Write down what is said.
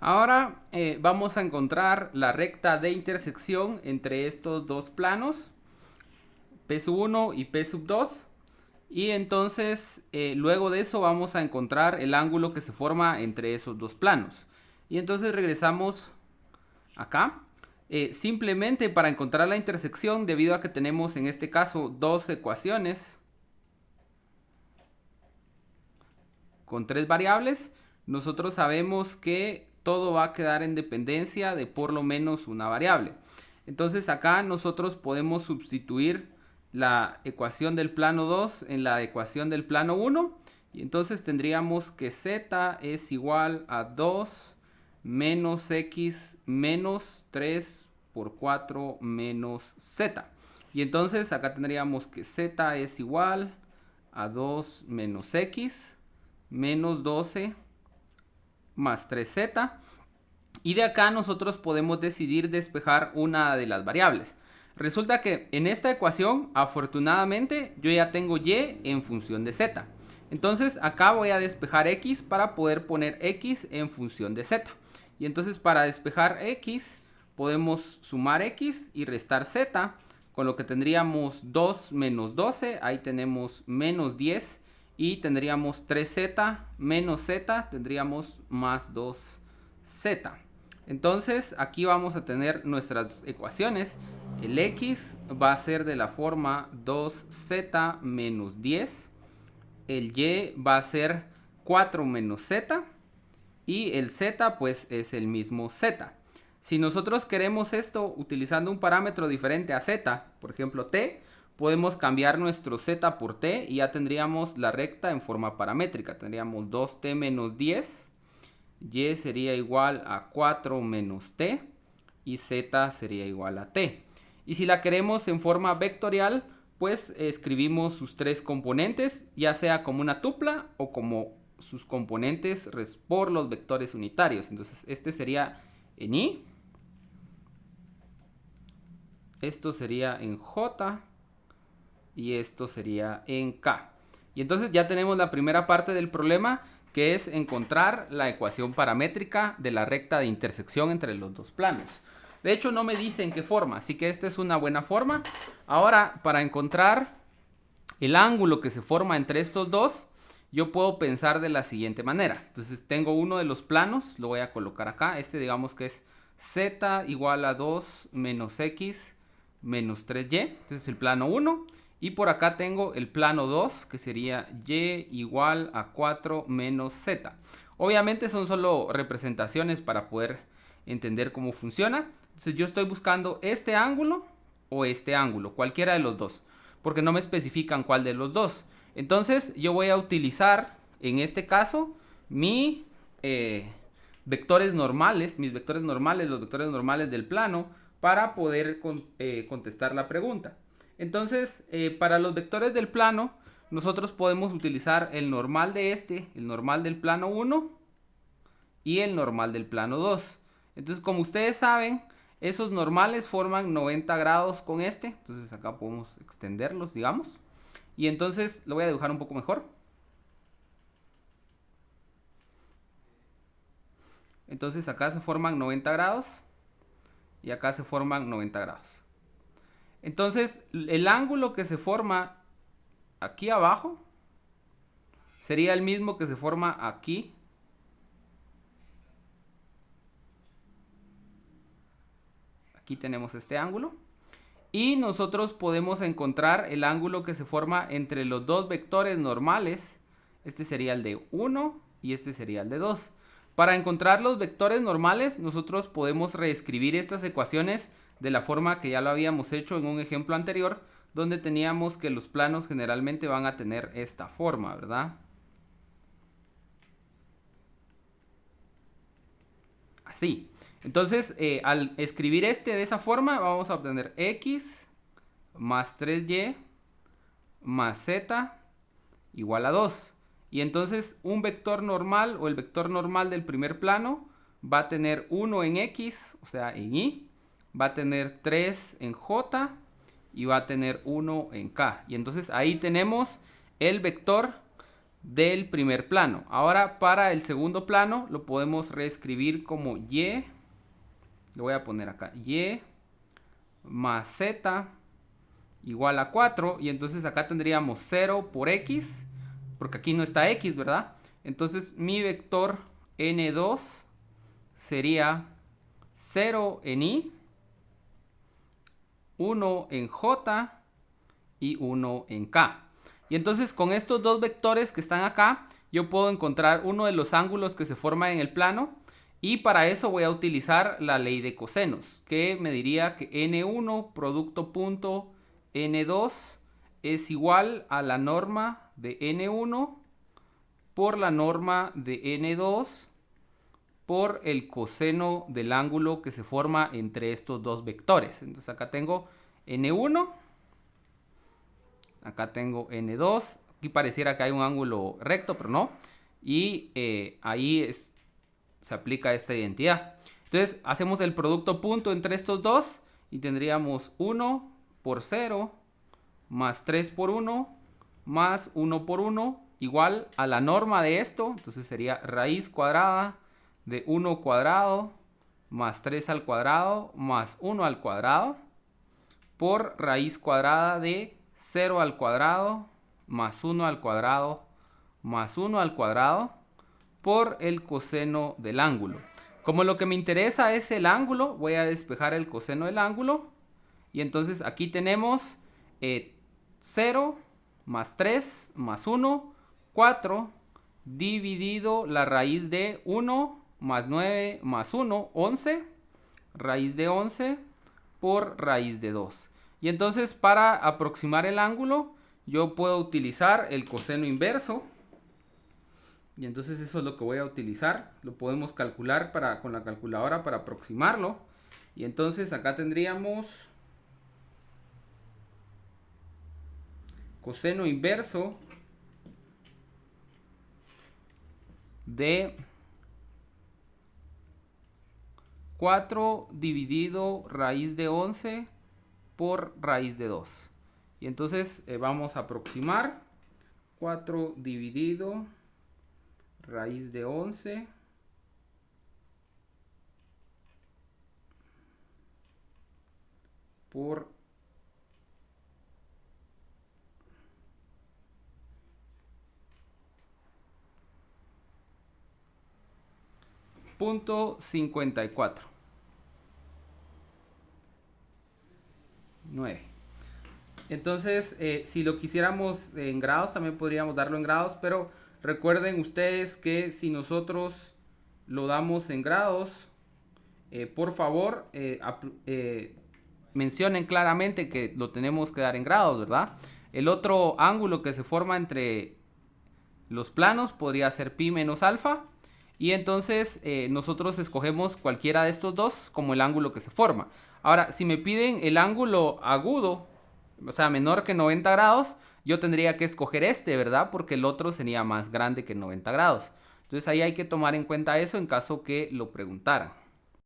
Ahora vamos a encontrar la recta de intersección entre estos dos planos, P sub 1 y P sub 2. Y entonces luego de eso vamos a encontrar el ángulo que se forma entre esos dos planos. Y entonces regresamos acá. Simplemente para encontrar la intersección, debido a que tenemos en este caso dos ecuaciones con tres variables, nosotros sabemos que todo va a quedar en dependencia de por lo menos una variable. Entonces acá nosotros podemos sustituir la ecuación del plano 2 en la ecuación del plano 1. Y entonces tendríamos que z es igual a 2 menos x menos 3 por 4 menos z. Y entonces acá tendríamos que z es igual a 2 menos x menos 12 más 3z. Y de acá nosotros podemos decidir despejar una de las variables. Resulta que en esta ecuación, afortunadamente, yo ya tengo y en función de z. Entonces acá voy a despejar x para poder poner x en función de z. Y entonces para despejar x podemos sumar x y restar z, con lo que tendríamos 2 menos 12, ahí tenemos menos 10, y tendríamos 3z menos z, tendríamos más 2z. Entonces aquí vamos a tener nuestras ecuaciones. El x va a ser de la forma 2z menos 10. El y va a ser 4 menos z. Y el z pues es el mismo z. Si nosotros queremos esto utilizando un parámetro diferente a z, por ejemplo t, podemos cambiar nuestro z por t y ya tendríamos la recta en forma paramétrica. Tendríamos 2t menos 10, y sería igual a 4 menos t y z sería igual a t. Y si la queremos en forma vectorial, pues escribimos sus tres componentes, ya sea como una tupla o como sus componentes por los vectores unitarios. Entonces este sería en i, esto sería en j y esto sería en k. Y entonces ya tenemos la primera parte del problema, que es encontrar la ecuación paramétrica de la recta de intersección entre los dos planos. De hecho no me dice en qué forma, así que esta es una buena forma. Ahora, para encontrar el ángulo que se forma entre estos dos, yo puedo pensar de la siguiente manera. Entonces tengo uno de los planos, lo voy a colocar acá. Este digamos que es z igual a 2 menos x menos 3y. Entonces el plano 1. Y por acá tengo el plano 2, que sería y igual a 4 menos z. Obviamente son solo representaciones para poder entender cómo funciona. Entonces yo estoy buscando este ángulo o este ángulo, cualquiera de los dos, porque no me especifican cuál de los dos. Entonces yo voy a utilizar en este caso mis vectores normales, los vectores normales del plano, para poder contestar la pregunta. Entonces para los vectores del plano nosotros podemos utilizar el normal de el normal del plano 1 y el normal del plano 2. Entonces, como ustedes saben, esos normales forman 90 grados con este. Entonces acá podemos extenderlos, digamos. Y entonces lo voy a dibujar un poco mejor. Entonces acá se forman 90 grados y acá se forman 90 grados. Entonces el ángulo que se forma aquí abajo sería el mismo que se forma aquí. Aquí tenemos este ángulo. Y nosotros podemos encontrar el ángulo que se forma entre los dos vectores normales. Este sería el de 1 y este sería el de 2. Para encontrar los vectores normales, nosotros podemos reescribir estas ecuaciones de la forma que ya lo habíamos hecho en un ejemplo anterior, donde teníamos que los planos generalmente van a tener esta forma, ¿verdad? Así. Entonces, al escribir de esa forma, vamos a obtener x más 3y más z igual a 2. Y entonces un vector normal o el vector normal del primer plano va a tener 1 en x, o sea, en y, va a tener 3 en j y va a tener 1 en k. Y entonces ahí tenemos el vector del primer plano. Ahora para el segundo plano lo podemos reescribir como y, lo voy a poner acá, y más z igual a 4, y entonces acá tendríamos 0 por x, porque aquí no está x, ¿verdad? Entonces mi vector n2 sería 0 en y, 1 en j y 1 en k. Y entonces con estos dos vectores que están acá, yo puedo encontrar uno de los ángulos que se forman en el plano, y para eso voy a utilizar la ley de cosenos, que me diría que n1 producto punto n2 es igual a la norma de n1 por la norma de n2 por el coseno del ángulo que se forma entre estos dos vectores. Entonces acá tengo n1, acá tengo n2, aquí pareciera que hay un ángulo recto, pero no, y ahí se aplica esta identidad. Entonces hacemos el producto punto entre estos dos y tendríamos 1 por 0 más 3 por 1 más 1 por 1 igual a la norma de esto. Entonces sería raíz cuadrada de 1 cuadrado más 3 al cuadrado más 1 al cuadrado por raíz cuadrada de 0 al cuadrado más 1 al cuadrado más 1 al cuadrado por el coseno del ángulo. Como lo que me interesa es el ángulo, voy a despejar el coseno del ángulo. Y entonces aquí tenemos 0 más 3 más 1, 4, dividido la raíz de 1 más 9 más 1, 11, raíz de 11 por raíz de 2. Y entonces para aproximar el ángulo yo puedo utilizar el coseno inverso. Y entonces eso es lo que voy a utilizar. Lo podemos calcular con la calculadora para aproximarlo. Y entonces acá tendríamos coseno inverso de 4 dividido raíz de 11 por raíz de 2. Y entonces vamos a aproximar 4 dividido raíz de 11 por punto 54. 9. Entonces, si lo quisiéramos en grados, también podríamos darlo en grados, pero recuerden ustedes que si nosotros lo damos en grados, por favor, mencionen claramente que lo tenemos que dar en grados, ¿verdad? El otro ángulo que se forma entre los planos podría ser pi menos alfa, y entonces nosotros escogemos cualquiera de estos dos como el ángulo que se forma. Ahora, si me piden el ángulo agudo, o sea, menor que 90 grados, yo tendría que escoger este, ¿verdad? Porque el otro sería más grande que 90 grados. Entonces ahí hay que tomar en cuenta eso en caso que lo preguntaran.